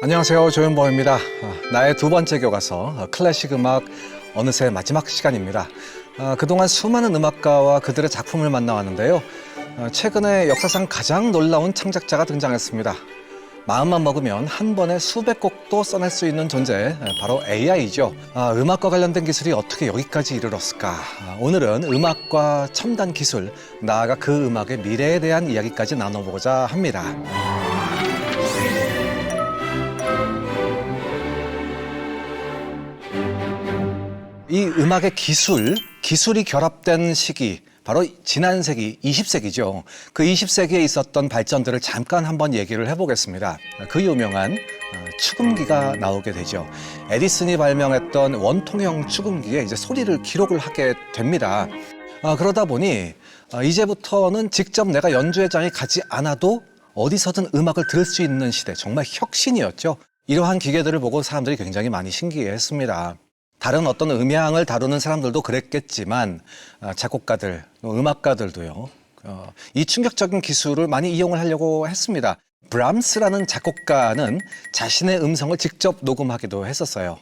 안녕하세요, 조현범입니다. 나의 두 번째 교과서 클래식 음악 어느새 마지막 시간입니다. 그동안 수많은 음악가와 그들의 작품을 만나왔는데요. 최근에 역사상 가장 놀라운 창작자가 등장했습니다. 마음만 먹으면 한 번에 수백 곡도 써낼 수 있는 존재, 바로 AI죠. 음악과 관련된 기술이 어떻게 여기까지 이르렀을까? 오늘은 음악과 첨단 기술, 나아가 그 음악의 미래에 대한 이야기까지 나눠보고자 합니다. 이 음악의 기술이 결합된 시기, 바로 지난 세기 20세기죠. 그 20세기에 있었던 발전들을 잠깐 한번 얘기를 해보겠습니다. 그 유명한 축음기가 나오게 되죠. 에디슨이 발명했던 원통형 축음기에 이제 소리를 기록을 하게 됩니다. 그러다 보니 이제부터는 직접 내가 연주회장에 가지 않아도 어디서든 음악을 들을 수 있는 시대, 정말 혁신이었죠. 이러한 기계들을 보고 사람들이 굉장히 많이 신기해했습니다. 다른 어떤 음향을 다루는 사람들도 그랬겠지만 작곡가들, 음악가들도요. 이 충격적인 기술을 많이 이용을 하려고 했습니다. 브람스라는 작곡가는 자신의 음성을 직접 녹음하기도 했었어요.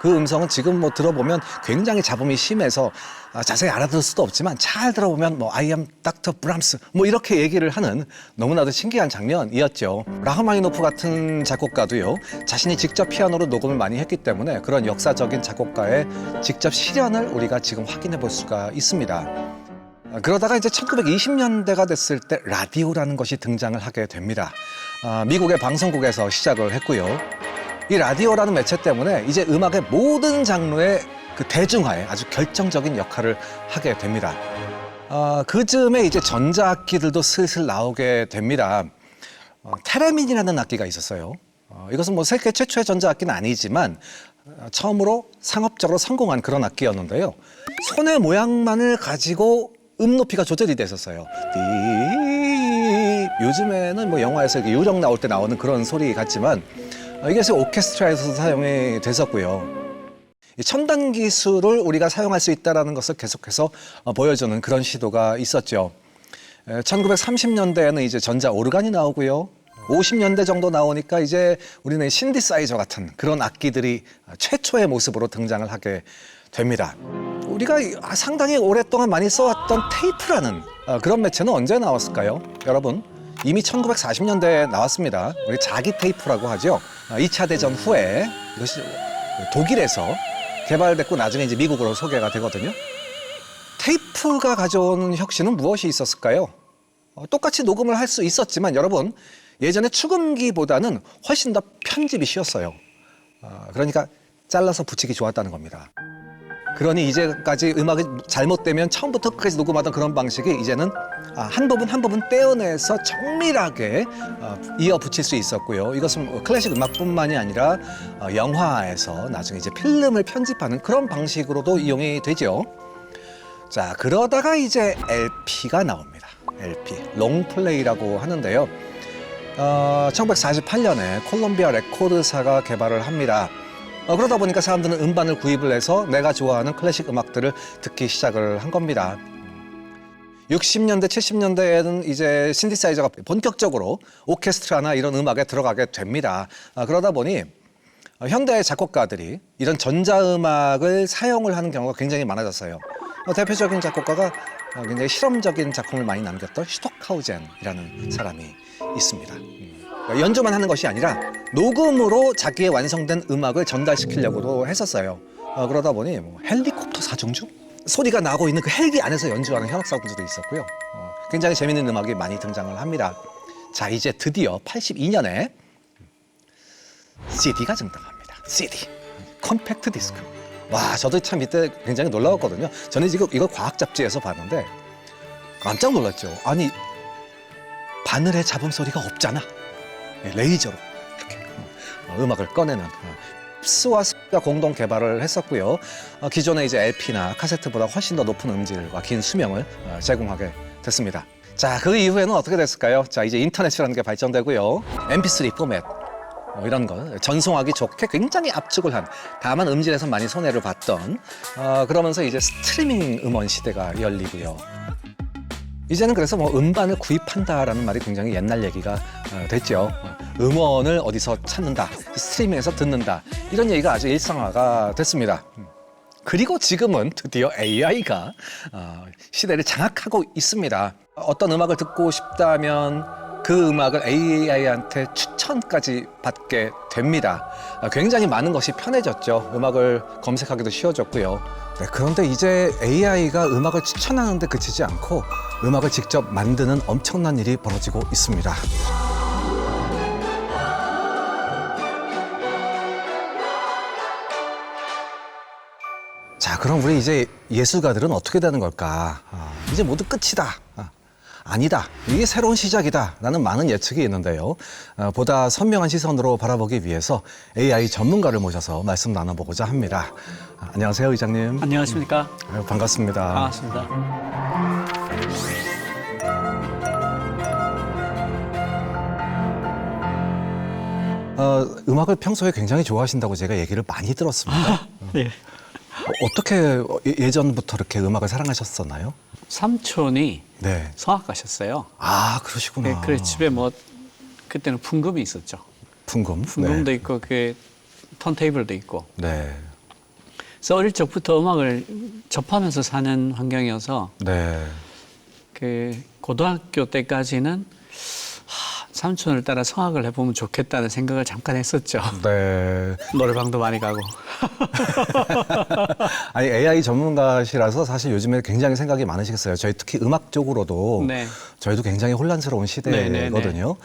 그 음성은 지금 들어보면 굉장히 잡음이 심해서 자세히 알아들을 수도 없지만 잘 들어보면 I am Dr. 브람스 이렇게 얘기를 하는 너무나도 신기한 장면이었죠. 라흐마니노프 같은 작곡가도요. 자신이 직접 피아노로 녹음을 많이 했기 때문에 그런 역사적인 작곡가의 직접 실현을 우리가 지금 확인해 볼 수가 있습니다. 그러다가 이제 1920년대가 됐을 때 라디오라는 것이 등장을 하게 됩니다. 미국의 방송국에서 시작을 했고요. 이 라디오라는 매체 때문에 이제 음악의 모든 장르의 그 대중화에 아주 결정적인 역할을 하게 됩니다. 그 즈음에 이제 전자악기들도 슬슬 나오게 됩니다. 테레민이라는 악기가 있었어요. 이것은 세계 최초의 전자악기는 아니지만 처음으로 상업적으로 성공한 그런 악기였는데요. 손의 모양만을 가지고 높이가 조절이 됐었어요. 요즘에는 영화에서 이렇게 요령 나올 때 나오는 그런 소리 같지만 이게 오케스트라에서 사용이 됐었고요. 첨단 기술을 우리가 사용할 수 있다는 것을 계속해서 보여주는 그런 시도가 있었죠. 1930년대에는 이제 전자 오르간이 나오고요. 50년대 정도 나오니까 이제 우리는 신디사이저 같은 그런 악기들이 최초의 모습으로 등장을 하게 됩니다. 우리가 상당히 오랫동안 많이 써왔던 테이프라는 그런 매체는 언제 나왔을까요? 여러분, 이미 1940년대에 나왔습니다. 우리 자기 테이프라고 하죠. 2차 대전 후에 이것이 독일에서 개발됐고 나중에 이제 미국으로 소개가 되거든요. 테이프가 가져오는 혁신은 무엇이 있었을까요? 똑같이 녹음을 할 수 있었지만 여러분, 예전에 축음기보다는 훨씬 더 편집이 쉬웠어요. 그러니까 잘라서 붙이기 좋았다는 겁니다. 그러니 이제까지 음악이 잘못되면 처음부터 끝까지 녹음하던 그런 방식이 이제는 한 부분 한 부분 떼어내서 정밀하게 이어 붙일 수 있었고요. 이것은 클래식 음악뿐만이 아니라 영화에서 나중에 이제 필름을 편집하는 그런 방식으로도 이용이 되죠. 자, 그러다가 이제 LP가 나옵니다. LP, 롱플레이라고 하는데요. 1948년에 콜롬비아 레코드사가 개발을 합니다. 그러다 보니까 사람들은 음반을 구입을 해서 내가 좋아하는 클래식 음악들을 듣기 시작을 한 겁니다. 60년대, 70년대에는 이제 신디사이저가 본격적으로 오케스트라나 이런 음악에 들어가게 됩니다. 그러다 보니 현대의 작곡가들이 이런 전자음악을 사용을 하는 경우가 굉장히 많아졌어요. 대표적인 작곡가가 굉장히 실험적인 작품을 많이 남겼던 슈토크하우젠이라는 사람이 있습니다. 연주만 하는 것이 아니라 녹음으로 자기의 완성된 음악을 전달시키려고도 했었어요. 그러다 보니 헬리콥터 사중주? 소리가 나고 있는 그 헬기 안에서 연주하는 현악사분들도 있었고요. 굉장히 재밌는 음악이 많이 등장을 합니다. 자, 이제 드디어 82년에 CD가 등장합니다. CD, 컴팩트 디스크. 와, 저도 참 이때 굉장히 놀라웠거든요. 저는 지금 이걸 과학 잡지에서 봤는데 깜짝 놀랐죠. 아니, 바늘에 잡음 소리가 없잖아. 레이저로 이렇게 음악을 꺼내는 흡스와 습가 공동 개발을 했었고요. 기존의 이제 LP나 카세트보다 훨씬 더 높은 음질과 긴 수명을 제공하게 됐습니다. 자, 그 이후에는 어떻게 됐을까요? 자, 이제 인터넷이라는 게 발전되고요. MP3 포맷 이런 거 전송하기 좋게 굉장히 압축을 한, 다만 음질에서 많이 손해를 봤던 그러면서 이제 스트리밍 음원 시대가 열리고요. 이제는 그래서 뭐 음반을 구입한다라는 말이 굉장히 옛날 얘기가 됐죠. 음원을 어디서 찾는다, 스트리밍에서 듣는다 이런 얘기가 아주 일상화가 됐습니다. 그리고 지금은 드디어 AI가 시대를 장악하고 있습니다. 어떤 음악을 듣고 싶다면 그 음악을 AI한테 추천까지 받게 됩니다. 굉장히 많은 것이 편해졌죠. 음악을 검색하기도 쉬워졌고요. 네, 그런데 이제 AI가 음악을 추천하는데 그치지 않고 음악을 직접 만드는 엄청난 일이 벌어지고 있습니다. 자, 그럼 우리 이제 예술가들은 어떻게 되는 걸까? 이제 모두 끝이다. 아니다. 이게 새로운 시작이다. 라는 많은 예측이 있는데요. 보다 선명한 시선으로 바라보기 위해서 AI 전문가를 모셔서 말씀 나눠보고자 합니다. 안녕하세요, 의장님. 안녕하십니까? 반갑습니다. 반갑습니다. 음악을 평소에 굉장히 좋아하신다고 제가 얘기를 많이 들었습니다. 네. 어떻게 예전부터 이렇게 음악을 사랑하셨었나요? 삼촌이 네. 성악 가셨어요. 아, 그러시구나. 네, 그래서 집에 뭐 그때는 풍금이 있었죠. 풍금? 풍금도 네. 있고 그 턴테이블도 있고. 네. 그래서 어릴 적부터 음악을 접하면서 사는 환경이어서 네. 그 고등학교 때까지는 삼촌을 따라 성악을 해보면 좋겠다는 생각을 잠깐 했었죠. 네. 노래방도 많이 가고. 아니, AI 전문가시라서 사실 요즘에 굉장히 생각이 많으시겠어요. 저희 특히 음악 쪽으로도 네. 저희도 굉장히 혼란스러운 시대거든요.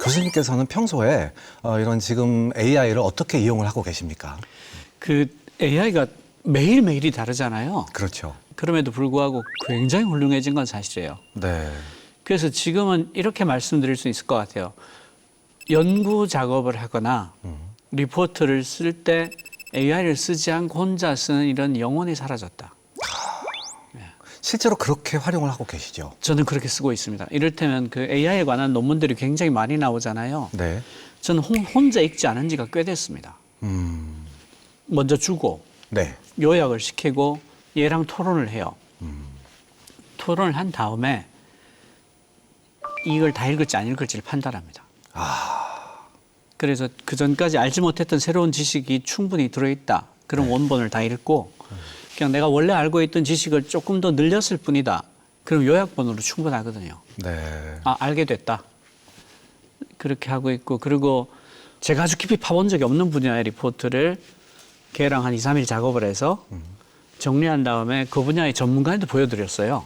교수님께서는 평소에 이런 지금 AI를 어떻게 이용을 하고 계십니까? 그 AI가 매일매일이 다르잖아요. 그렇죠. 그럼에도 불구하고 굉장히 훌륭해진 건 사실이에요. 네. 그래서 지금은 이렇게 말씀드릴 수 있을 것 같아요. 연구 작업을 하거나 리포트를 쓸 때 AI를 쓰지 않고 혼자 쓰는 이런 영혼이 사라졌다. 실제로 그렇게 활용을 하고 계시죠? 저는 그렇게 쓰고 있습니다. 이를테면 그 AI에 관한 논문들이 굉장히 많이 나오잖아요. 네. 저는 혼자 읽지 않은 지가 꽤 됐습니다. 먼저 주고 네. 요약을 시키고 얘랑 토론을 해요. 토론을 한 다음에 이걸 다 읽을지 안 읽을지를 판단합니다. 그래서 그 전까지 알지 못했던 새로운 지식이 충분히 들어있다. 그럼 원본을 다 읽고 그냥 내가 원래 알고 있던 지식을 조금 더 늘렸을 뿐이다. 그럼 요약본으로 충분하거든요. 네. 알게 됐다. 그렇게 하고 있고 그리고 제가 아주 깊이 파본 적이 없는 분야의 리포트를 걔랑 한 2, 3일 작업을 해서 정리한 다음에 그 분야의 전문가한테 보여드렸어요.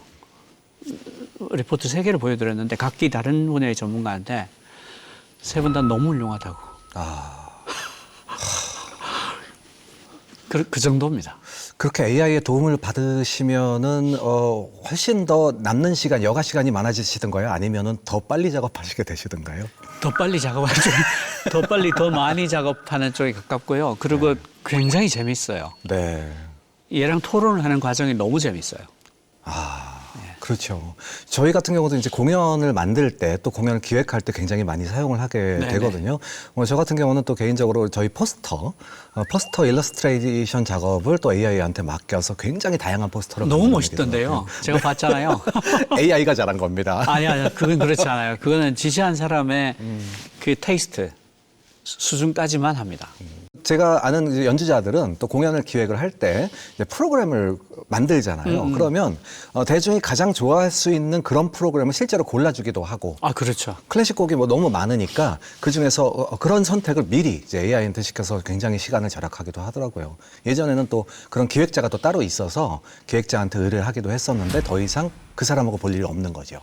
리포트 3개를 보여드렸는데 각기 다른 분야의 전문가한테 3분 다 너무 훌륭하다고. 그 정도입니다. 그렇게 AI의 도움을 받으시면은 훨씬 더 남는 시간, 여가 시간이 많아지시던가요? 아니면은 더 빨리 작업하시게 되시던가요? 더 빨리 작업하는 쪽, 더 빨리 더 많이 작업하는 쪽에 가깝고요. 그리고 굉장히 재밌어요. 네. 얘랑 토론을 하는 과정이 너무 재밌어요. 그렇죠. 저희 같은 경우도 이제 공연을 만들 때 또 공연을 기획할 때 굉장히 많이 사용을 하게 네네. 되거든요. 저 같은 경우는 또 개인적으로 저희 포스터 일러스트레이션 작업을 또 AI한테 맡겨서 굉장히 다양한 포스터를 너무 만들어내기도 멋있던데요. 하고요. 제가 봤잖아요. AI가 잘한 겁니다. 아니, 그건 그렇지 않아요. 그거는 지시한 사람의 그 테이스트 수준까지만 합니다. 제가 아는 이제 연주자들은 또 공연을 기획을 할 때 프로그램을 만들잖아요. 그러면 대중이 가장 좋아할 수 있는 그런 프로그램을 실제로 골라주기도 하고. 그렇죠. 클래식 곡이 뭐 너무 많으니까 그 중에서 그런 선택을 미리 이제 AI한테 시켜서 굉장히 시간을 절약하기도 하더라고요. 예전에는 또 그런 기획자가 또 따로 있어서 기획자한테 의뢰를 하기도 했었는데 더 이상 그 사람하고 볼 일이 없는 거죠.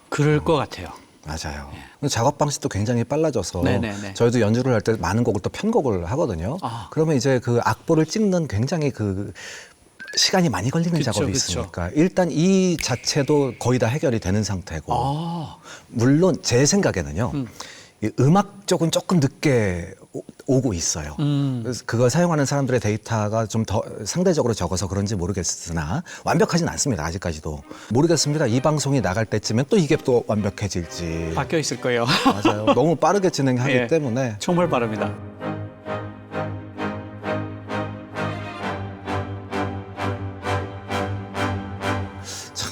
그럴 것 같아요. 맞아요. 작업 방식도 굉장히 빨라져서 네네네. 저희도 연주를 할 때 많은 곡을 또 편곡을 하거든요. 그러면 이제 그 악보를 찍는 굉장히 그 시간이 많이 걸리는 그쵸, 작업이 그쵸. 있으니까 일단 이 자체도 거의 다 해결이 되는 상태고 물론 제 생각에는요. 이 음악 쪽은 조금 늦게 오고 있어요. 그래서 그걸 사용하는 사람들의 데이터가 좀 더 상대적으로 적어서 그런지 모르겠으나 완벽하진 않습니다. 아직까지도. 모르겠습니다. 이 방송이 나갈 때쯤엔 또 이게 또 완벽해질지. 바뀌어 있을 거예요. 맞아요. 너무 빠르게 진행하기 예. 때문에. 정말 빠릅니다.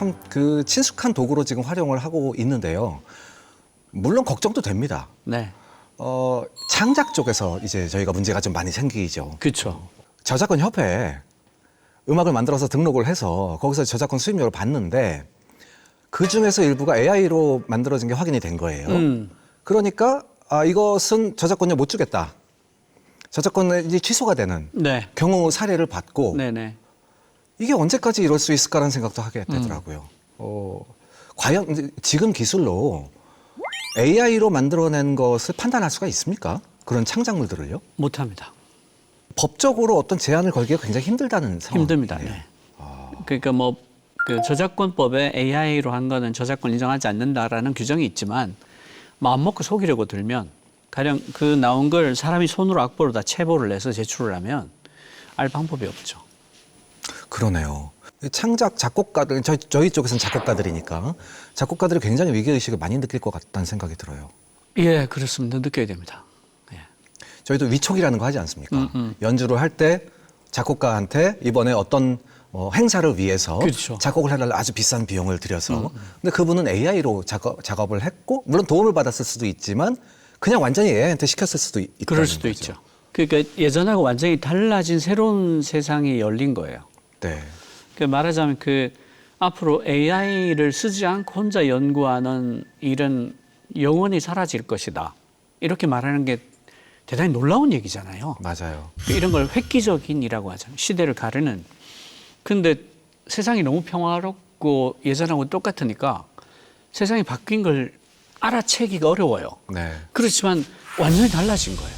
참 그 친숙한 도구로 지금 활용을 하고 있는데요. 물론 걱정도 됩니다. 네. 창작 쪽에서 이제 저희가 문제가 좀 많이 생기죠. 그렇죠. 저작권 협회에 음악을 만들어서 등록을 해서 거기서 저작권 수입료를 받는데 그 중에서 일부가 AI로 만들어진 게 확인이 된 거예요. 그러니까 이것은 저작권료 못 주겠다. 저작권이 취소가 되는 네. 경우 사례를 받고 네네. 이게 언제까지 이럴 수 있을까라는 생각도 하게 되더라고요. 과연 이제 지금 기술로 AI로 만들어낸 것을 판단할 수가 있습니까? 그런 창작물들을요? 못합니다. 법적으로 어떤 제한을 걸기가 굉장히 힘들다는 상황. 힘듭니다. 네. 그러니까 뭐 그 저작권법에 AI로 한 거는 저작권 인정하지 않는다라는 규정이 있지만 마음 먹고 속이려고 들면 가령 그 나온 걸 사람이 손으로 악보로 다 체보를 해서 제출을 하면 알 방법이 없죠. 그러네요. 창작 작곡가들, 저희 쪽에서는 작곡가들이니까 작곡가들이 굉장히 위기의식을 많이 느낄 것 같다는 생각이 들어요. 예, 그렇습니다. 느껴야 됩니다. 예. 저희도 위촉이라는 거 하지 않습니까? 연주를 할 때 작곡가한테 이번에 어떤 행사를 위해서 그렇죠. 작곡을 해달라 아주 비싼 비용을 들여서 근데 그분은 AI로 작업을 했고 물론 도움을 받았을 수도 있지만 그냥 완전히 AI한테 시켰을 수도 있다는 그럴 수도 거죠. 있죠. 그러니까 예전하고 완전히 달라진 새로운 세상이 열린 거예요. 네. 그 말하자면 그 앞으로 AI를 쓰지 않고 혼자 연구하는 일은 영원히 사라질 것이다. 이렇게 말하는 게 대단히 놀라운 얘기잖아요. 맞아요. 이런 걸 획기적인이라고 하잖아요. 시대를 가르는. 근데 세상이 너무 평화롭고 예전하고 똑같으니까 세상이 바뀐 걸 알아채기가 어려워요. 네. 그렇지만 완전히 달라진 거예요.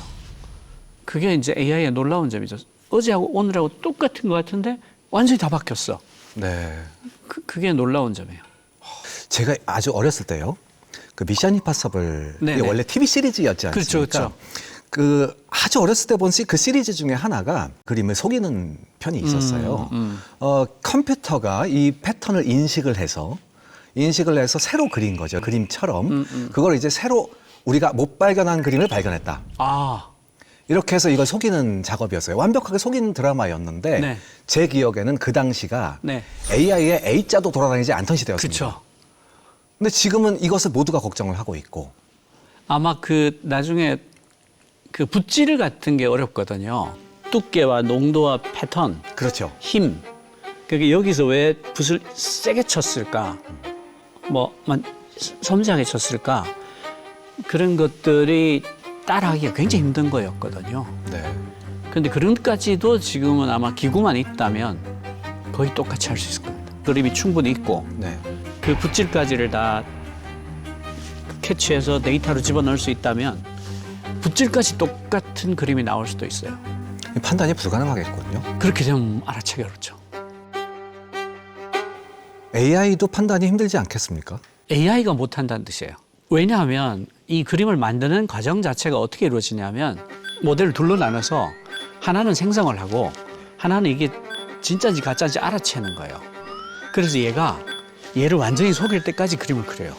그게 이제 AI의 놀라운 점이죠. 어제하고 오늘하고 똑같은 것 같은데 완전히 다 바뀌었어. 네. 그게 놀라운 점이에요. 제가 아주 어렸을 때요. 그 미션 임파서블 네네. 이게 원래 TV 시리즈였지 않습니까? 그렇죠, 그렇죠. 그 아주 어렸을 때 본 그 시리즈 중에 하나가 그림을 속이는 편이 있었어요. 컴퓨터가 이 패턴을 인식을 해서 새로 그린 거죠. 그림처럼. 그걸 이제 새로 우리가 못 발견한 그림을 발견했다. 아, 이렇게 해서 이걸 속이는 작업이었어요. 완벽하게 속이는 드라마였는데 네. 제 기억에는 그 당시가 네. AI의 A자도 돌아다니지 않던 시대였습니다. 그렇죠. 근데 지금은 이것을 모두가 걱정을 하고 있고. 아마 그 나중에 그 붓질 같은 게 어렵거든요. 두께와 농도와 패턴, 그렇죠. 힘. 그게 여기서 왜 붓을 세게 쳤을까? 섬세하게 쳤을까? 그런 것들이 따라하기가 굉장히 힘든 거였거든요. 네. 그런데 그런 것까지도 지금은 아마 기구만 있다면 거의 똑같이 할 수 있을 겁니다. 그림이 충분히 있고 네. 그 붓질까지를 다 캐치해서 데이터로 집어넣을 수 있다면 붓질까지 똑같은 그림이 나올 수도 있어요. 판단이 불가능하겠군요. 그렇게 되면 알아채기 어렵죠. AI도 판단이 힘들지 않겠습니까? AI가 못한다는 뜻이에요. 왜냐하면 이 그림을 만드는 과정 자체가 어떻게 이루어지냐면 모델을 둘로 나눠서 하나는 생성을 하고 하나는 이게 진짜인지 가짜인지 알아채는 거예요. 그래서 얘를 완전히 속일 때까지 그림을 그려요.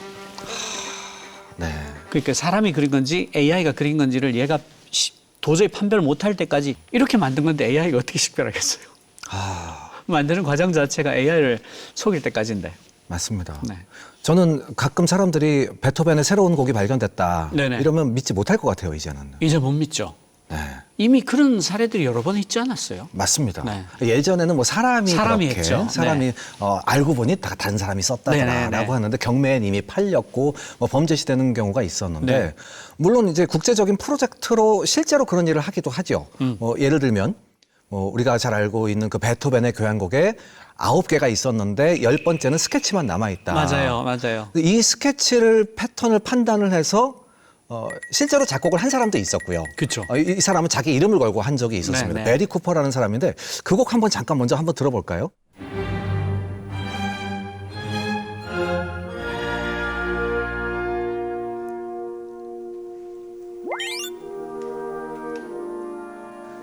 네. 그러니까 사람이 그린 건지 AI가 그린 건지를 얘가 도저히 판별을 못할 때까지 이렇게 만든 건데 AI가 어떻게 식별하겠어요? 만드는 과정 자체가 AI를 속일 때까지인데. 맞습니다. 네. 저는 가끔 사람들이 베토벤의 새로운 곡이 발견됐다. 네네. 이러면 믿지 못할 것 같아요, 이제는. 이제 못 믿죠. 네. 이미 그런 사례들이 여러 번 있지 않았어요? 맞습니다. 네. 예전에는 뭐 사람이 사람이 그렇게 했죠. 사람이 네. 알고 보니 다른 사람이 썼다더라라고 네네네. 하는데 경매엔 이미 팔렸고 뭐 범죄시되는 경우가 있었는데 네. 물론 이제 국제적인 프로젝트로 실제로 그런 일을 하기도 하죠. 예를 들면 우리가 잘 알고 있는 그 베토벤의 교향곡에 9개가 있었는데 10번째는 스케치만 남아있다. 맞아요. 이 스케치를 패턴을 판단을 해서 실제로 작곡을 한 사람도 있었고요. 그쵸. 이 사람은 자기 이름을 걸고 한 적이 있었습니다. 네. 베리 쿠퍼라는 사람인데 그 곡 먼저 한번 들어볼까요?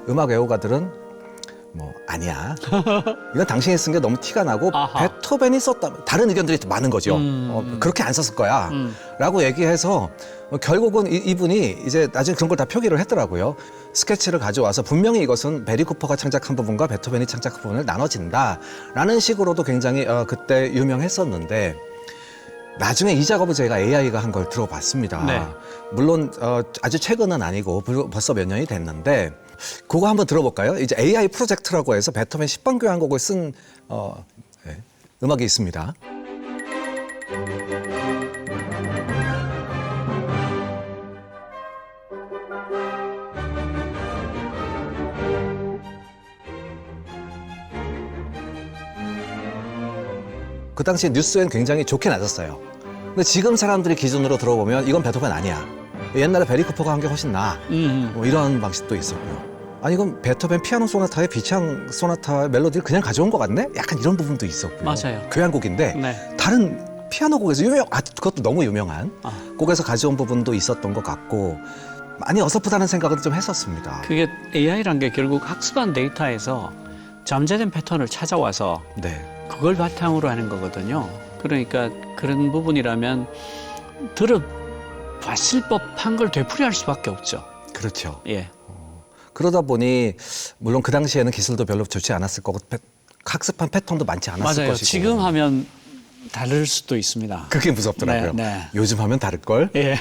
음악 애호가들은 뭐 아니야. 이건 당신이 쓴 게 너무 티가 나고 아하. 베토벤이 썼다. 다른 의견들이 많은 거죠. 그렇게 안 썼을 거야. 라고 얘기해서 결국은 이분이 이제 나중에 그런 걸 다 표기를 했더라고요. 스케치를 가져와서 분명히 이것은 베리 쿠퍼가 창작한 부분과 베토벤이 창작한 부분을 나눠진다라는 식으로도 굉장히 그때 유명했었는데 나중에 이 작업을 제가 AI가 한 걸 들어봤습니다. 네. 물론 아주 최근은 아니고 벌써 몇 년이 됐는데 그거 한번 들어볼까요? 이제 AI 프로젝트라고 해서 베토벤 10번 교향곡을 쓴 네, 음악이 있습니다. 그 당시에 뉴스엔 굉장히 좋게 나섰어요. 근데 지금 사람들이 기준으로 들어보면 이건 베토벤 아니야. 옛날에 베리 쿠퍼가 한 게 훨씬 나아. 뭐 이런 방식도 있었고요. 아니 이건 베토벤 피아노 소나타의 비창 소나타의 멜로디를 그냥 가져온 것 같네? 약간 이런 부분도 있었고요. 맞아요. 교향곡인데 네. 다른 피아노 곡에서 그것도 너무 유명한 곡에서 가져온 부분도 있었던 것 같고 많이 어설프다는 생각은 좀 했었습니다. 그게 AI란 게 결국 학습한 데이터에서 잠재된 패턴을 찾아와서 네. 그걸 바탕으로 하는 거거든요. 그러니까 그런 부분이라면 들어봤을 법한 걸 되풀이할 수밖에 없죠. 그렇죠. 예. 그러다 보니 물론 그 당시에는 기술도 별로 좋지 않았을 거고 학습한 패턴도 많지 않았을 맞아요. 것이고 지금 하면 다를 수도 있습니다. 그게 무섭더라고요. 네, 네. 요즘 하면 다를걸? 예.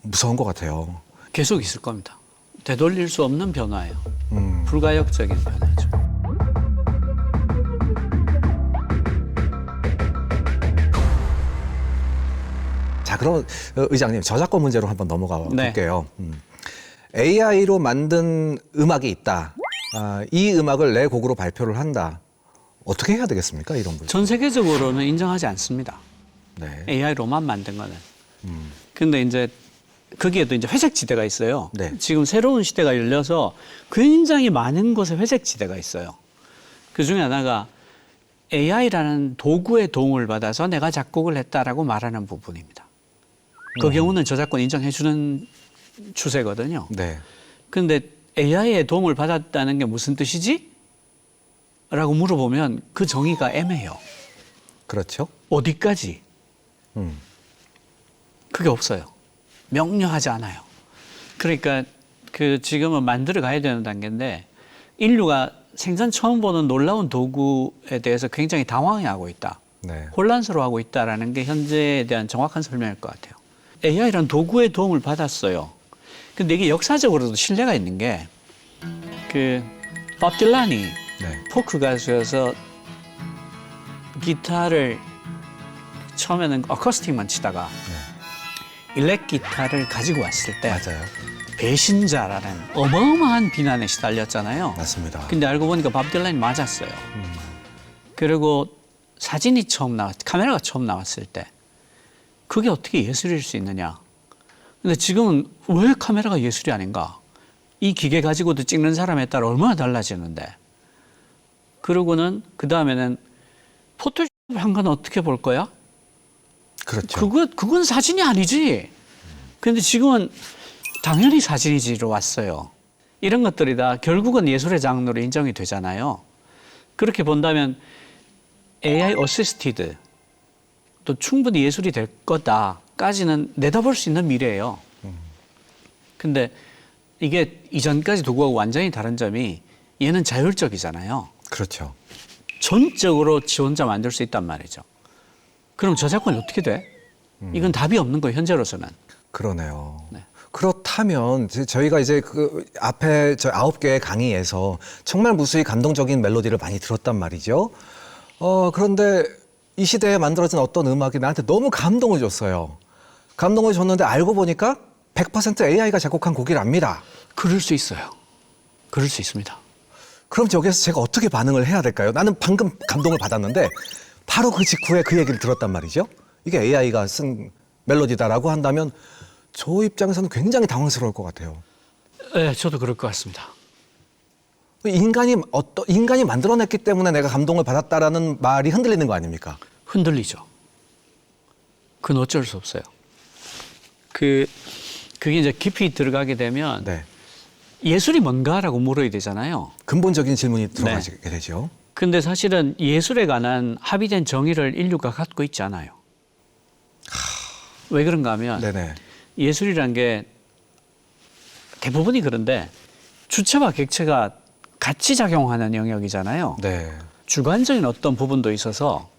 무서운 것 같아요. 계속 있을 겁니다. 되돌릴 수 없는 변화예요. 불가역적인 변화죠. 자, 그럼 의장님 저작권 문제로 한번 넘어가 네. 볼게요. AI로 만든 음악이 있다. 이 음악을 내 곡으로 발표를 한다. 어떻게 해야 되겠습니까? 이런 분들. 전 세계적으로는 인정하지 않습니다. 네. AI로만 만든 거는. 근데 이제 거기에도 이제 회색 지대가 있어요. 네. 지금 새로운 시대가 열려서 굉장히 많은 곳에 회색 지대가 있어요. 그 중에 하나가 AI라는 도구의 도움을 받아서 내가 작곡을 했다라고 말하는 부분입니다. 그 경우는 저작권 인정해주는 추세거든요. 네. 근데 AI의 도움을 받았다는 게 무슨 뜻이지? 라고 물어보면 그 정의가 애매해요. 그렇죠. 어디까지? 음. 그게 없어요. 명료하지 않아요. 그러니까 그 지금은 만들어 가야 되는 단계인데 인류가 생전 처음 보는 놀라운 도구에 대해서 굉장히 당황해하고 있다. 네. 혼란스러워하고 있다라는 게 현재에 대한 정확한 설명일 것 같아요. AI란 도구의 도움을 받았어요. 근데 이게 역사적으로도 신뢰가 있는 게 밥 딜란이 네. 포크 가수여서 기타를 처음에는 어쿠스틱만 치다가 일렉 기타를 가지고 왔을 때 맞아요. 배신자라는 어마어마한 비난에 시달렸잖아요. 맞습니다. 근데 알고 보니까 밥 딜란이 맞았어요. 그리고 사진이 카메라가 처음 나왔을 때 그게 어떻게 예술일 수 있느냐. 근데 지금은 왜 카메라가 예술이 아닌가? 이 기계 가지고도 찍는 사람에 따라 얼마나 달라지는데. 그러고는 그 다음에는 포토샵 한 건 어떻게 볼 거야? 그렇죠. 그건 사진이 아니지. 그런데 지금은 당연히 사진이지로 왔어요. 이런 것들이 다 결국은 예술의 장르로 인정이 되잖아요. 그렇게 본다면 AI 어시스티드 또 충분히 예술이 될 거다까지는 내다볼 수 있는 미래예요. 근데 이게 이전까지 도구하고 완전히 다른 점이 얘는 자율적이잖아요. 그렇죠. 전적으로 지 혼자 만들 수 있단 말이죠. 그럼 저작권이 어떻게 돼? 이건 답이 없는 거예요, 현재로서는. 그러네요. 네. 그렇다면 저희가 이제 그 앞에 저 9개의 강의에서 정말 무수히 감동적인 멜로디를 많이 들었단 말이죠. 그런데 이 시대에 만들어진 어떤 음악이 나한테 너무 감동을 줬어요. 감동을 줬는데 알고 보니까 100% AI가 작곡한 곡이랍니다. 그럴 수 있어요. 그럴 수 있습니다. 그럼 여기에서 제가 어떻게 반응을 해야 될까요? 나는 방금 감동을 받았는데 바로 그 직후에 그 얘기를 들었단 말이죠. 이게 AI가 쓴 멜로디다라고 한다면 저 입장에서는 굉장히 당황스러울 것 같아요. 네, 저도 그럴 것 같습니다. 인간이 만들어냈기 때문에 내가 감동을 받았다라는 말이 흔들리는 거 아닙니까? 흔들리죠. 그건 어쩔 수 없어요. 그게 이제 깊이 들어가게 되면 네. 예술이 뭔가라고 물어야 되잖아요. 근본적인 질문이 들어가게 되죠. 근데 사실은 예술에 관한 합의된 정의를 인류가 갖고 있지 않아요. 왜 그런가 하면 네네. 예술이란 게 대부분이 그런데 주체와 객체가 같이 작용하는 영역이잖아요. 네. 주관적인 어떤 부분도 있어서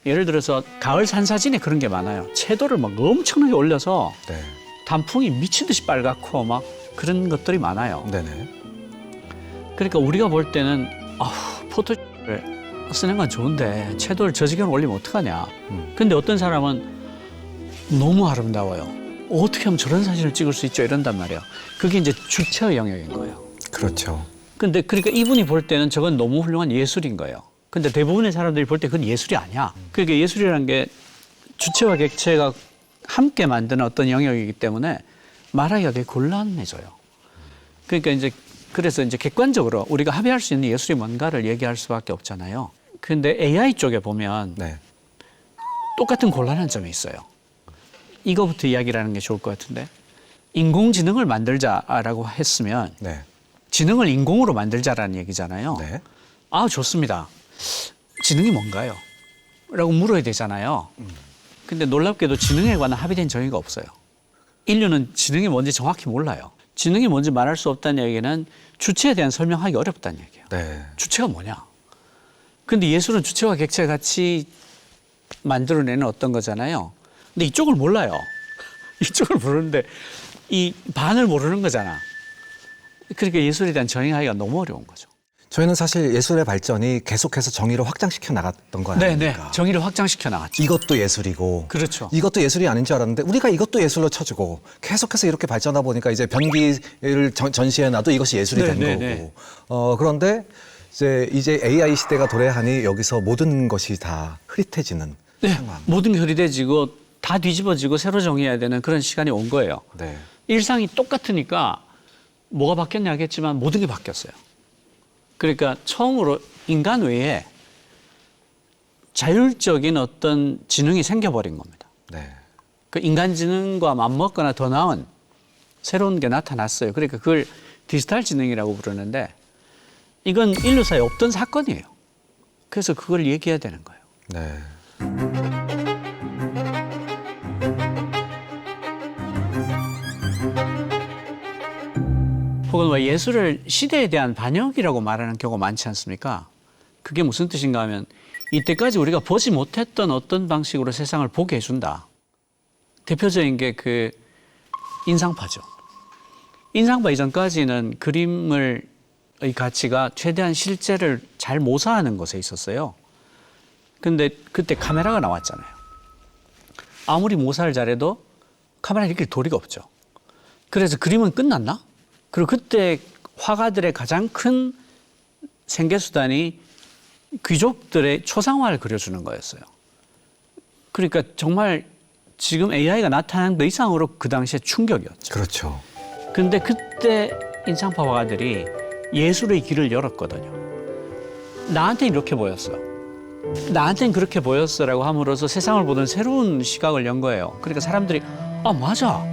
예를 들어서 가을 산사진에 그런 게 많아요. 채도를 막 엄청나게 올려서 네. 단풍이 미친 듯이 빨갛고 막 그런 것들이 많아요. 네네. 그러니까 우리가 볼 때는 포토를 쓰는 건 좋은데 채도를 저 지경으로 올리면 어떡하냐. 근데 어떤 사람은 너무 아름다워요. 어떻게 하면 저런 사진을 찍을 수 있죠? 이런단 말이에요. 그게 이제 주체의 영역인 거예요. 그렇죠. 근데 그러니까 이분이 볼 때는 저건 너무 훌륭한 예술인 거예요. 근데 대부분의 사람들이 볼 때 그건 예술이 아니야. 그러니까 예술이라는 게 주체와 객체가 함께 만드는 어떤 영역이기 때문에 말하기가 되게 곤란해져요. 그러니까 이제 그래서 이제 객관적으로 우리가 합의할 수 있는 예술이 뭔가를 얘기할 수밖에 없잖아요. 근데 AI 쪽에 보면 네. 똑같은 곤란한 점이 있어요. 이거부터 이야기를 하는 게 좋을 것 같은데 인공지능을 만들자라고 했으면 네. 지능을 인공으로 만들자라는 얘기잖아요. 네. 아, 좋습니다. 지능이 뭔가요? 라고 물어야 되잖아요. 근데 놀랍게도 지능에 관한 합의된 정의가 없어요. 인류는 지능이 뭔지 정확히 몰라요. 지능이 뭔지 말할 수 없다는 얘기는 주체에 대한 설명하기 어렵다는 얘기예요. 네. 주체가 뭐냐? 근데 예술은 주체와 객체가 같이 만들어내는 어떤 거잖아요. 근데 이쪽을 몰라요. 이쪽을 모르는데 이 반을 모르는 거잖아. 그러니까 예술에 대한 정의하기가 너무 어려운 거죠. 저희는 사실 예술의 발전이 계속해서 정의를 확장시켜 나갔던 거 아닙니까? 네. 정의를 확장시켜 나갔죠. 이것도 예술이고, 그렇죠. 이것도 예술이 아닌 줄 알았는데 우리가 이것도 예술로 쳐주고 계속해서 이렇게 발전하다 보니까 이제 변기를 전시해놔도 이것이 예술이 된 거고. 그런데 이제 AI 시대가 도래하니 여기서 모든 것이 다 흐릿해지는 상황. 모든 게 흐릿해지고 다 뒤집어지고 새로 정의해야 되는 그런 시간이 온 거예요. 네. 일상이 똑같으니까 뭐가 바뀌었냐 하겠지만 모든 게 바뀌었어요. 그러니까 처음으로 인간 외에 자율적인 어떤 지능이 생겨버린 겁니다. 네. 그 인간 지능과 맞먹거나 더 나은 새로운 게 나타났어요. 그러니까 그걸 디지털 지능이라고 부르는데 이건 인류사에 없던 사건이에요. 그래서 그걸 얘기해야 되는 거예요. 네. 혹은 뭐 예술을 시대에 대한 반영이라고 말하는 경우가 많지 않습니까? 그게 무슨 뜻인가 하면 이때까지 우리가 보지 못했던 어떤 방식으로 세상을 보게 해준다. 대표적인 게 그 인상파죠. 인상파 이전까지는 그림의 가치가 최대한 실제를 잘 모사하는 것에 있었어요. 근데 그때 카메라가 나왔잖아요. 아무리 모사를 잘해도 카메라를 이길 도리가 없죠. 그래서 그림은 끝났나? 그리고 그때 화가들의 가장 큰 생계수단이 귀족들의 초상화를 그려주는 거였어요. 그러니까 정말 지금 AI가 나타난 것 이상으로 그 당시에 충격이었죠. 그렇죠. 근데 그때 인상파 화가들이 예술의 길을 열었거든요. 나한테는 이렇게 보였어. 나한테는 그렇게 보였어라고 함으로써 세상을 보는 새로운 시각을 연 거예요. 그러니까 사람들이 아 맞아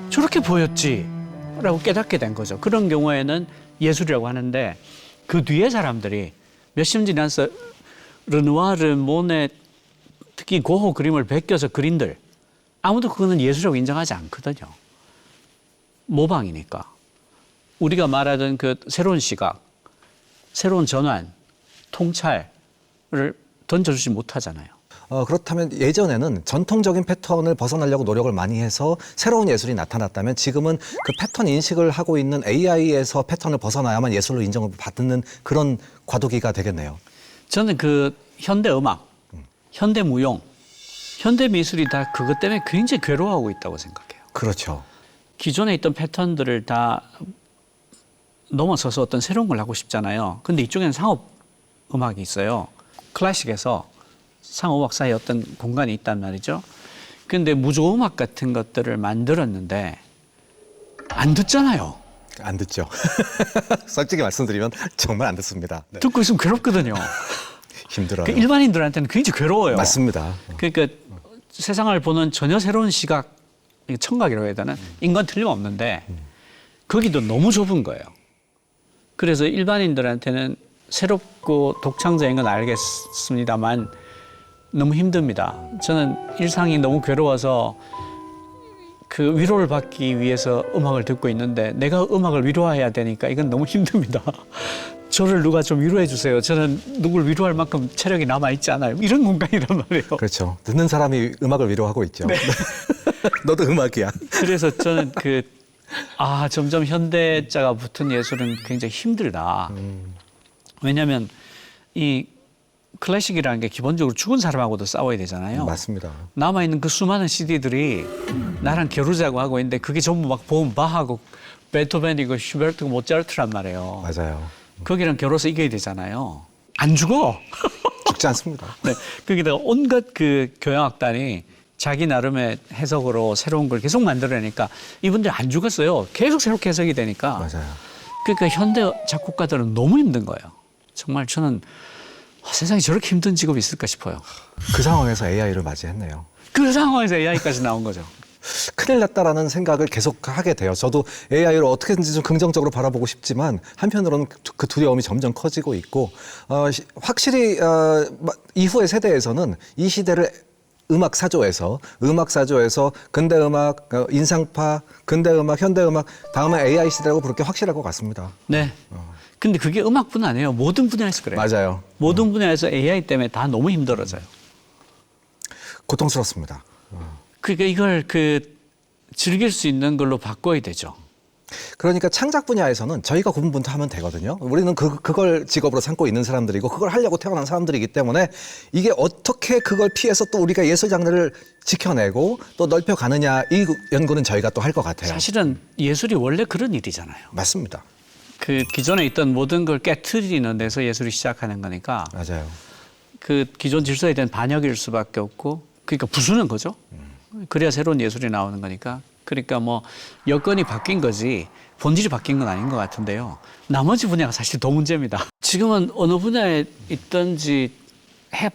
저렇게 보였지 라고 깨닫게 된 거죠. 그런 경우에는 예술이라고 하는데 그 뒤에 사람들이 몇십 년 지나서 르누아르, 모네 특히 고흐 그림을 베껴서 그린들 아무도 그거는 예술이라고 인정하지 않거든요. 모방이니까. 우리가 말하던 그 새로운 시각, 새로운 전환, 통찰을 던져주지 못하잖아요. 그렇다면 예전에는 전통적인 패턴을 벗어나려고 노력을 많이 해서 새로운 예술이 나타났다면 지금은 그 패턴 인식을 하고 있는 AI에서 패턴을 벗어나야만 예술로 인정을 받는 그런 과도기가 되겠네요. 저는 그 현대 음악, 현대 무용, 현대 미술이 다 그것 때문에 굉장히 괴로워하고 있다고 생각해요. 그렇죠. 기존에 있던 패턴들을 다 넘어서서 어떤 새로운 걸 하고 싶잖아요. 근데 이쪽에는 상업 음악이 있어요. 클래식에서 상업음악 사이에 어떤 공간이 있단 말이죠. 근데 무조음악 같은 것들을 만들었는데 안 듣잖아요. 안 듣죠. 솔직히 말씀드리면 정말 안 듣습니다. 네. 듣고 있으면 괴롭거든요. 힘들어요. 그 일반인들한테는 굉장히 괴로워요. 맞습니다. 그러니까 세상을 보는 전혀 새로운 시각, 청각이라고 해야 되나? 인간 틀림없는데 거기도 너무 좁은 거예요. 그래서 일반인들한테는 새롭고 독창적인 건 알겠습니다만 너무 힘듭니다. 저는 일상이 너무 괴로워서 그 위로를 받기 위해서 음악을 듣고 있는데 내가 음악을 위로해야 되니까 이건 너무 힘듭니다. 저를 누가 좀 위로해 주세요. 저는 누굴 위로할 만큼 체력이 남아있지 않아요. 이런 공간이란 말이에요. 그렇죠. 듣는 사람이 음악을 위로하고 있죠. 네. 너도 음악이야. 그래서 저는 점점 현대자가 붙은 예술은 굉장히 힘들다. 왜냐하면 이 클래식이라는 게 기본적으로 죽은 사람하고도 싸워야 되잖아요. 맞습니다. 남아있는 그 수많은 CD들이 나랑 겨루자고 하고 있는데 그게 전부 막 보면 바하고 베토벤이고 슈베르트고 모차르트란 말이에요. 맞아요. 거기랑 겨뤄서 이겨야 되잖아요. 안 죽어. 죽지 않습니다. 네. 거기다가 온갖 그 교향악단이 자기 나름의 해석으로 새로운 걸 계속 만들어내니까 이분들 안 죽었어요. 계속 새롭게 해석이 되니까. 맞아요. 그러니까 현대 작곡가들은 너무 힘든 거예요. 정말 저는 세상에 저렇게 힘든 직업이 있을까 싶어요. 그 상황에서 AI를 맞이했네요. 그 상황에서 AI까지 나온 거죠. 큰일 났다라는 생각을 계속 하게 돼요. 저도 AI를 어떻게든지 좀 긍정적으로 바라보고 싶지만 한편으로는 그 두려움이 점점 커지고 있고 확실히 이후의 세대에서는 이 시대를 음악 사조에서 근대음악, 인상파, 근대음악, 현대음악 다음에 AI 시대라고 부를 게 확실할 것 같습니다. 네. 근데 그게 음악뿐 아니에요. 모든 분야에서 그래요. 맞아요. 모든 분야에서 AI 때문에 다 너무 힘들어져요. 고통스럽습니다. 그러니까 이걸 즐길 수 있는 걸로 바꿔야 되죠. 그러니까 창작 분야에서는 저희가 고분분투하면 되거든요. 우리는 그걸 직업으로 삼고 있는 사람들이고 그걸 하려고 태어난 사람들이기 때문에 이게 어떻게 그걸 피해서 또 우리가 예술 장르를 지켜내고 또 넓혀가느냐 이 연구는 저희가 또 할 것 같아요. 사실은 예술이 원래 그런 일이잖아요. 맞습니다. 그 기존에 있던 모든 걸 깨트리는 데서 예술이 시작하는 거니까 맞아요. 그 기존 질서에 대한 반역일 수밖에 없고 그러니까 부수는 거죠. 그래야 새로운 예술이 나오는 거니까. 그러니까 뭐 여건이 바뀐 거지 본질이 바뀐 건 아닌 것 같은데요. 나머지 분야가 사실 더 문제입니다. 지금은 어느 분야에 있든지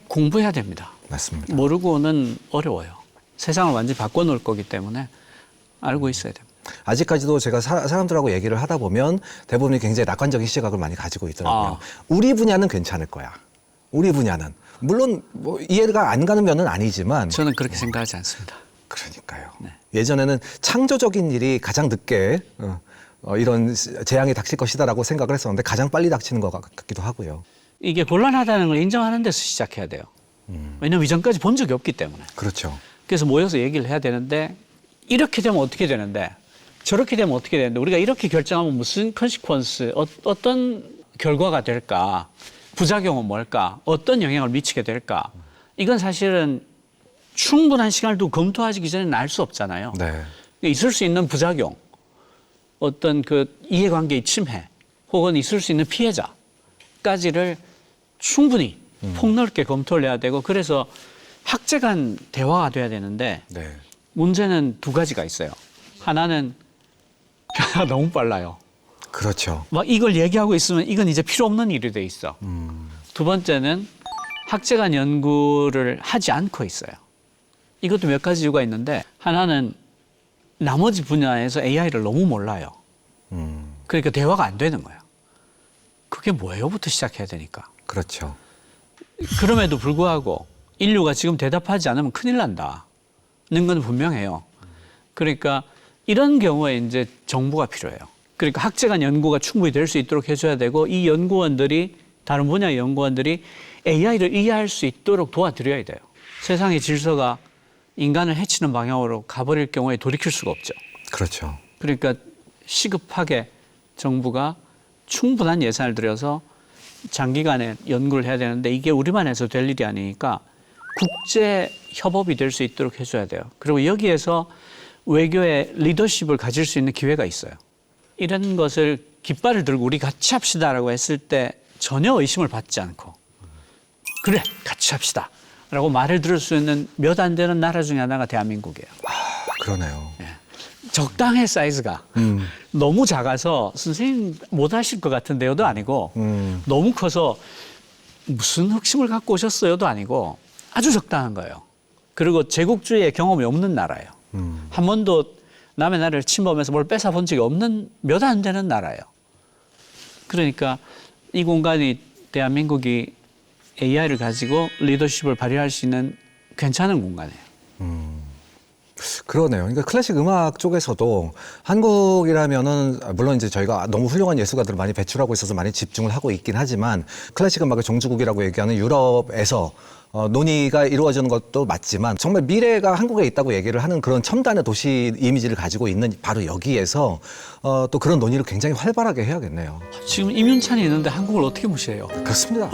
공부해야 됩니다. 맞습니다. 모르고는 어려워요. 세상을 완전히 바꿔놓을 거기 때문에 알고 있어야 됩니다. 아직까지도 제가 사람들하고 얘기를 하다 보면 대부분이 굉장히 낙관적인 시각을 많이 가지고 있더라고요. 아. 우리 분야는 괜찮을 거야. 우리 분야는. 물론 뭐 이해가 안 가는 면은 아니지만 저는 그렇게 생각하지 않습니다. 그러니까요. 네. 예전에는 창조적인 일이 가장 늦게 이런 재앙이 닥칠 것이다라고 생각을 했었는데 가장 빨리 닥치는 것 같기도 하고요. 이게 곤란하다는 걸 인정하는 데서 시작해야 돼요. 왜냐하면 이전까지 본 적이 없기 때문에. 그렇죠. 그래서 모여서 얘기를 해야 되는데 이렇게 되면 어떻게 되는데 저렇게 되면 어떻게 되는데 우리가 이렇게 결정하면 무슨 컨시퀀스 어떤 결과가 될까 부작용은 뭘까 어떤 영향을 미치게 될까 이건 사실은 충분한 시간을 두고 검토하기 전에는 알 수 없잖아요. 네. 있을 수 있는 어떤 그 이해관계의 침해 혹은 있을 수 있는 피해자까지를 충분히 폭넓게 검토를 해야 되고 그래서 학제 간 대화가 돼야 되는데 네. 문제는 두 가지가 있어요. 하나는 변화가 너무 빨라요. 그렇죠. 막 이걸 얘기하고 있으면 이건 이제 필요 없는 일이 돼 있어. 두 번째는 학제 간 연구를 하지 않고 있어요. 이것도 몇 가지 이유가 있는데 하나는 나머지 분야에서 AI를 너무 몰라요. 그러니까 대화가 안 되는 거예요. 그게 뭐예요?부터 시작해야 되니까. 그렇죠. 그럼에도 불구하고 인류가 지금 대답하지 않으면 큰일 난다는 건 분명해요. 그러니까 이런 경우에 이제 정부가 필요해요. 그러니까 학제 간 연구가 충분히 될 수 있도록 해줘야 되고 이 연구원들이 다른 분야의 연구원들이 AI를 이해할 수 있도록 도와드려야 돼요. 세상의 질서가 인간을 해치는 방향으로 가버릴 경우에 돌이킬 수가 없죠. 그렇죠. 그러니까 시급하게 정부가 충분한 예산을 들여서 장기간에 연구를 해야 되는데 이게 우리만 해서 될 일이 아니니까 국제 협업이 될 수 있도록 해줘야 돼요. 그리고 여기에서 외교의 리더십을 가질 수 있는 기회가 있어요. 이런 것을 깃발을 들고 우리 같이 합시다라고 했을 때 전혀 의심을 받지 않고 그래 같이 합시다 라고 말을 들을 수 있는 몇 안 되는 나라 중에 하나가 대한민국이에요. 그러네요. 예. 적당해 사이즈가 너무 작아서 선생님 못 하실 것 같은데요도 아니고 너무 커서 무슨 흑심을 갖고 오셨어요도 아니고 아주 적당한 거예요. 그리고 제국주의의 경험이 없는 나라예요. 한 번도 남의 나라를 침범해서 뭘 뺏어본 적이 없는 몇 안 되는 나라예요. 그러니까 이 공간이 대한민국이 AI를 가지고 리더십을 발휘할 수 있는 괜찮은 공간이에요. 그러네요. 그러니까 클래식 음악 쪽에서도 한국이라면은 물론 이제 저희가 너무 훌륭한 예술가들을 많이 배출하고 있어서 많이 집중을 하고 있긴 하지만 클래식 음악의 종주국이라고 얘기하는 유럽에서 논의가 이루어지는 것도 맞지만 정말 미래가 한국에 있다고 얘기를 하는 그런 첨단의 도시 이미지를 가지고 있는 바로 여기에서 또 그런 논의를 굉장히 활발하게 해야겠네요. 지금 임윤찬이 있는데 한국을 어떻게 무시해요? 그렇습니다.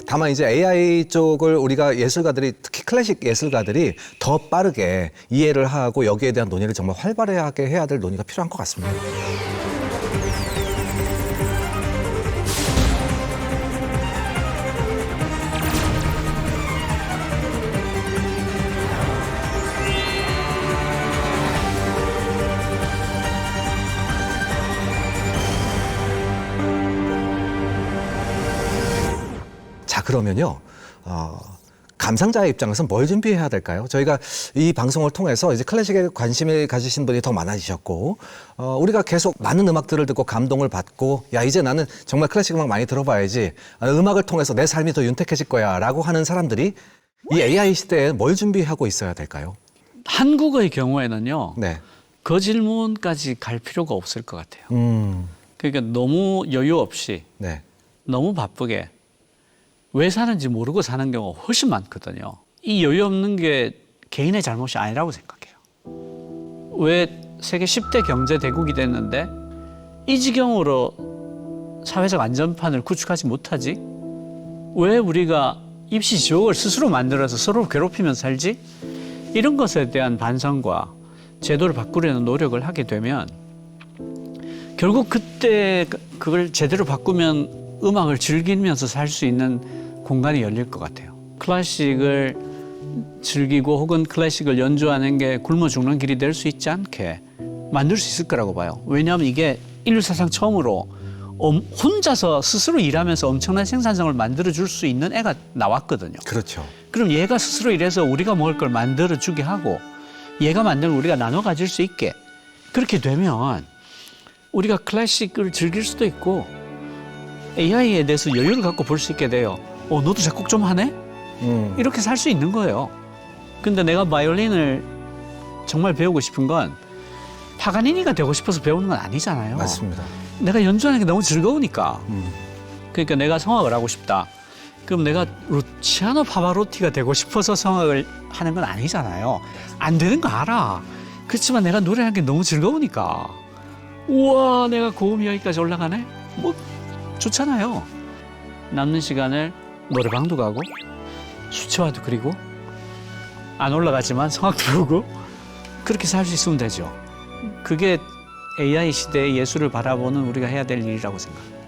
다만 이제 AI 쪽을 우리가 예술가들이 특히 클래식 예술가들이 더 빠르게 이해를 하고 여기에 대한 논의를 정말 활발하게 해야 될 논의가 필요한 것 같습니다. 자, 그러면요. 감상자의 입장에서 뭘 준비해야 될까요? 저희가 이 방송을 통해서 이제 클래식에 관심을 가지신 분이 더 많아지셨고, 우리가 계속 많은 음악들을 듣고 감동을 받고, 야, 이제 나는 정말 클래식 음악 많이 들어봐야지. 음악을 통해서 내 삶이 더 윤택해질 거야. 라고 하는 사람들이 이 AI 시대에 뭘 준비하고 있어야 될까요? 한국의 경우에는요. 네. 그 질문까지 갈 필요가 없을 것 같아요. 그러니까 너무 여유 없이 네. 너무 바쁘게 왜 사는지 모르고 사는 경우가 훨씬 많거든요. 이 여유 없는 게 개인의 잘못이 아니라고 생각해요. 왜 세계 10대 경제 대국이 됐는데 이 지경으로 사회적 안전판을 구축하지 못하지? 왜 우리가 입시 지옥을 스스로 만들어서 서로 괴롭히면서 살지? 이런 것에 대한 반성과 제도를 바꾸려는 노력을 하게 되면 결국 그때 그걸 제대로 바꾸면 음악을 즐기면서 살 수 있는 공간이 열릴 것 같아요. 클래식을 즐기고 혹은 클래식을 연주하는 게 굶어 죽는 길이 될 수 있지 않게 만들 수 있을 거라고 봐요. 왜냐하면 이게 인류 사상 처음으로 혼자서 스스로 일하면서 엄청난 생산성을 만들어줄 수 있는 애가 나왔거든요. 그렇죠. 그럼 얘가 스스로 일해서 우리가 먹을 걸 만들어주게 하고 얘가 만든 걸 우리가 나눠 가질 수 있게 그렇게 되면 우리가 클래식을 즐길 수도 있고 AI에 대해서 여유를 갖고 볼 수 있게 돼요. 너도 작곡 좀 하네? 이렇게 살 수 있는 거예요. 근데 내가 바이올린을 정말 배우고 싶은 건 파가니니가 되고 싶어서 배우는 건 아니잖아요. 맞습니다. 내가 연주하는 게 너무 즐거우니까. 그러니까 내가 성악을 하고 싶다. 그럼 내가 루치아노 파바로티가 되고 싶어서 성악을 하는 건 아니잖아요. 안 되는 거 알아. 그렇지만 내가 노래하는 게 너무 즐거우니까. 우와, 내가 고음이 여기까지 올라가네? 뭐 좋잖아요. 남는 시간을 노래방도 가고 수채화도 그리고 안 올라가지만 성악도 부르고 그렇게 살 수 있으면 되죠. 그게 AI 시대의 예술을 바라보는 우리가 해야 될 일이라고 생각합니다.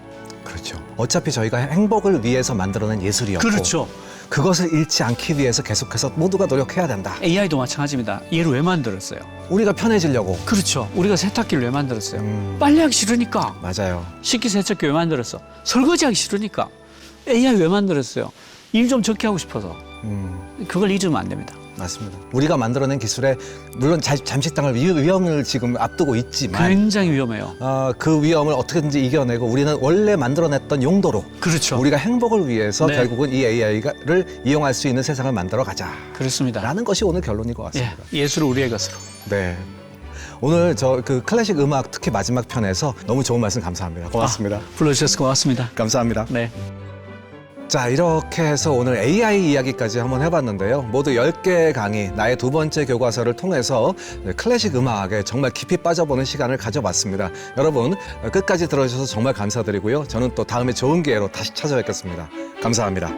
그렇죠. 어차피 저희가 행복을 위해서 만들어낸 예술이었고 그렇죠. 그것을 잃지 않기 위해서 계속해서 모두가 노력해야 된다. AI도 마찬가지입니다. 얘를 왜 만들었어요? 우리가 편해지려고. 그렇죠. 우리가 세탁기를 왜 만들었어요? 빨래하기 싫으니까. 맞아요. 식기세척기 왜 만들었어? 설거지하기 싫으니까. AI 왜 만들었어요? 일 좀 적게 하고 싶어서. 그걸 잊으면 안 됩니다. 맞습니다. 우리가 만들어낸 기술에 물론 잠시 당할 위험을 지금 앞두고 있지만 굉장히 위험해요. 그 위험을 어떻게든지 이겨내고 우리는 원래 만들어냈던 용도로 그렇죠. 우리가 행복을 위해서 네. 결국은 이 AI를 이용할 수 있는 세상을 만들어 가자. 그렇습니다. 라는 것이 오늘 결론인 것 같습니다. 예술을 우리의 것으로. 네. 오늘 저 그 클래식 음악 특히 마지막 편에서 너무 좋은 말씀 감사합니다. 고맙습니다. 불러주셔서 고맙습니다. 감사합니다. 네. 자, 이렇게 해서 오늘 AI 이야기까지 한번 해봤는데요. 모두 10개의 강의, 나의 두 번째 교과서를 통해서 클래식 음악에 정말 깊이 빠져보는 시간을 가져봤습니다. 여러분, 끝까지 들어주셔서 정말 감사드리고요. 저는 또 다음에 좋은 기회로 다시 찾아뵙겠습니다. 감사합니다.